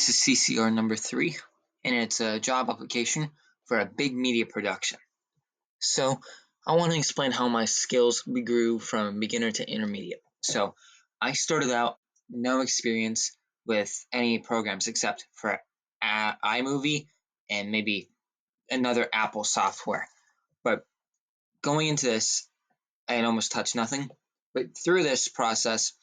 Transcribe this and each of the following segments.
This is CCR number 3, and it's a job application for a big media production. So I want to explain how my skills grew from beginner to intermediate. So I started out no experience with any programs except for iMovie and maybe another Apple software. But going into this, I had almost touched nothing. But through this process,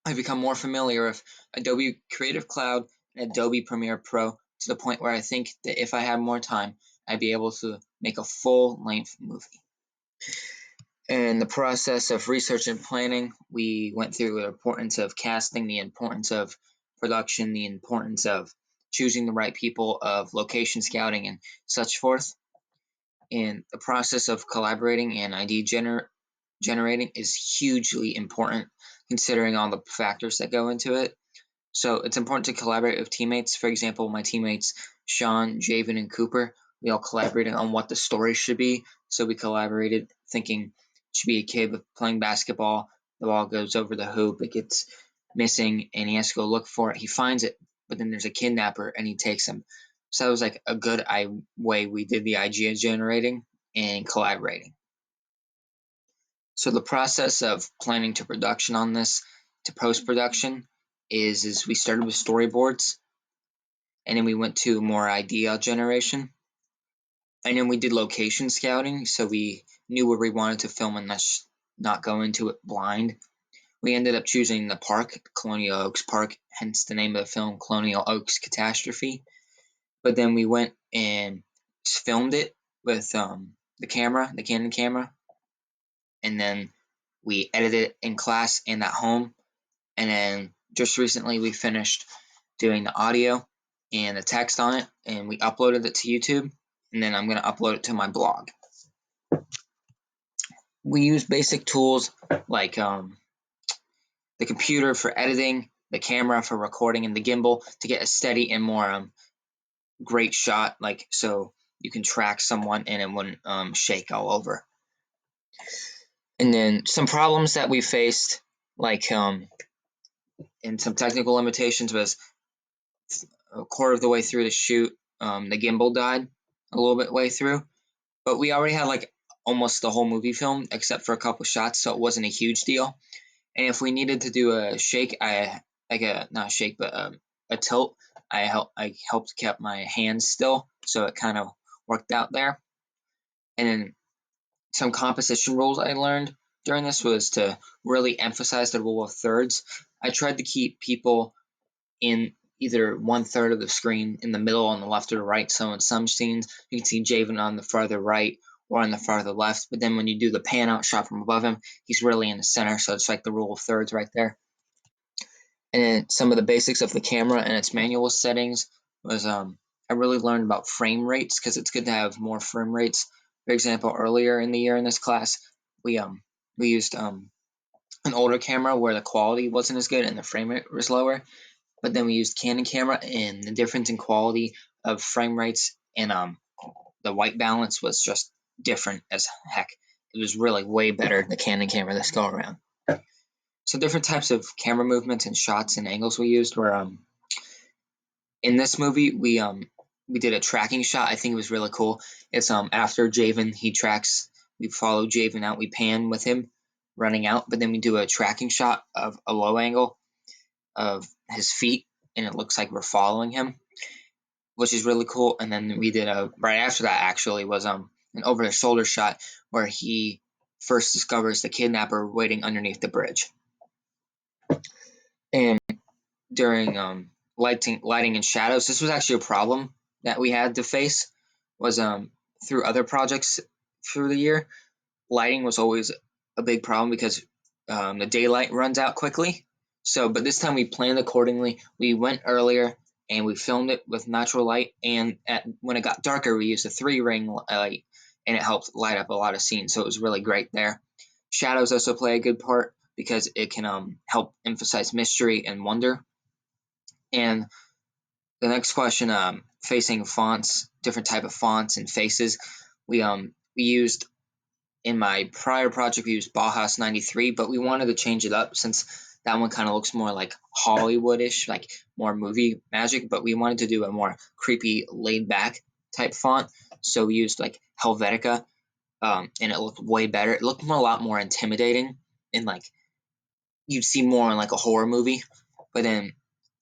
I've become more familiar with Adobe Creative Cloud and Adobe Premiere Pro to the point where I think that if I had more time, I'd be able to make a full-length movie. In the process of research and planning, we went through the importance of casting, the importance of production, the importance of choosing the right people, of location scouting, and such forth. And the process of collaborating and generating is hugely important considering all the factors that go into it. So it's important to collaborate with teammates. For example, my teammates Sean, Javen, and Cooper, we all collaborated on what the story should be. So we collaborated thinking it should be a kid playing basketball. The ball goes over the hoop, it gets missing, and he has to go look for it. He finds it, but then there's a kidnapper, and he takes him. So that was like a good way we did the idea generating and collaborating. So the process of planning to production on this to post-production is we started with storyboards, and then we went to more idea generation, and then we did location scouting, so we knew where we wanted to film and not go into it blind. We ended up choosing the park, Colonial Oaks Park, hence the name of the film, Colonial Oaks Catastrophe. But then we went and filmed it with the Canon camera, and then we edited it in class and at home. And then just recently we finished doing the audio and the text on it, and we uploaded it to YouTube, and then I'm going to upload it to my blog. We use basic tools like the computer for editing, the camera for recording, and the gimbal to get a steady and more great shot, like so you can track someone and it wouldn't shake all over. And then some problems that we faced, like and some technical limitations, was a quarter of the way through the shoot, the gimbal died a little bit way through, but we already had like almost the whole movie filmed except for a couple shots, so it wasn't a huge deal. And if we needed to do a shake, not a shake, but a tilt, I helped keep my hands still, so it kind of worked out there. And then some composition rules I learned during this was to really emphasize the rule of thirds. I tried to keep people in either 1/3 of the screen, in the middle, on the left or the right. So in some scenes, you can see Javen on the farther right or on the farther left. But then when you do the pan out shot from above him, he's really in the center. So it's like the rule of thirds right there. And then some of the basics of the camera and its manual settings was I really learned about frame rates because it's good to have more frame rates. For example, earlier in the year in this class, we used an older camera where the quality wasn't as good and the frame rate was lower. But then we used Canon camera, and the difference in quality of frame rates and the white balance was just different as heck. It was really way better, the Canon camera this go around. So different types of camera movements and shots and angles we used were in this movie we did a tracking shot. I think it was really cool. It's after Javen, we follow Javen out, we pan with him running out, but then we do a tracking shot of a low angle of his feet, and it looks like we're following him, which is really cool. And then we did right after that actually was an over the shoulder shot where he first discovers the kidnapper waiting underneath the bridge. And during lighting and shadows, this was actually a problem that we had to face. Was through other projects through the year, lighting was always a big problem because the daylight runs out quickly. So, but this time we planned accordingly. We went earlier and we filmed it with natural light. And when it got darker, we used a 3-ring light, and it helped light up a lot of scenes. So it was really great there. Shadows also play a good part because it can help emphasize mystery and wonder. And the next question, facing fonts, different type of fonts and faces. We used, in my prior project, we used Bauhaus 93, but we wanted to change it up since That one kind of looks more like Hollywoodish, like more movie magic, but we wanted to do a more creepy, laid back type font. So we used like Helvetica, and it looked way better. It looked more, a lot more intimidating, and like you'd see more in like a horror movie. But then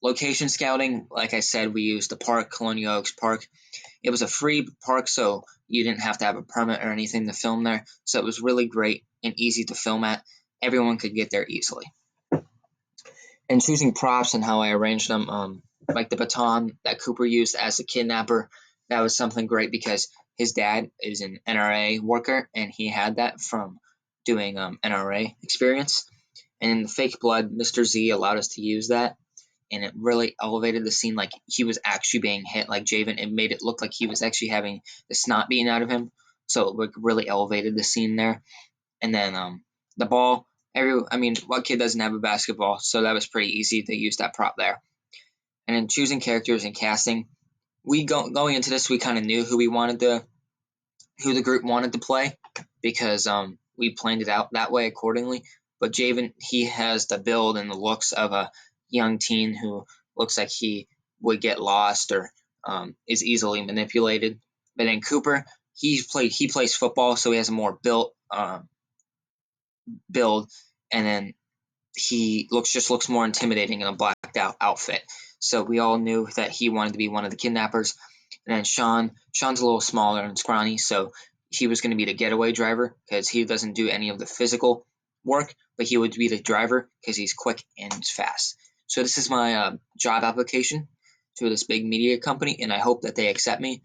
location scouting, like I said, we used the park, Colonial Oaks Park. It was a free park, so you didn't have to have a permit or anything to film there. So it was really great and easy to film at. Everyone could get there easily. And choosing props and how I arranged them, like the baton that Cooper used as a kidnapper, that was something great because his dad is an NRA worker and he had that from doing NRA experience. And in the fake blood, Mr. Z allowed us to use that, and it really elevated the scene. Like he was actually being hit, like Javen. It made it look like he was actually having the snot being out of him, so it like really elevated the scene there. And then the ball, I mean, what kid doesn't have a basketball? So that was pretty easy to use that prop there. And then choosing characters and casting, going into this, we kind of knew who the group wanted to play because we planned it out that way accordingly. But Javen, he has the build and the looks of a young teen who looks like he would get lost or is easily manipulated. But then Cooper, he plays football, so he has a more built build, and then he looks more intimidating in a blacked out outfit. So we all knew that he wanted to be one of the kidnappers. And then Sean's a little smaller and scrawny, so he was going to be the getaway driver because he doesn't do any of the physical work, but he would be the driver because he's quick and fast. So this is my job application to this big media company, and I hope that they accept me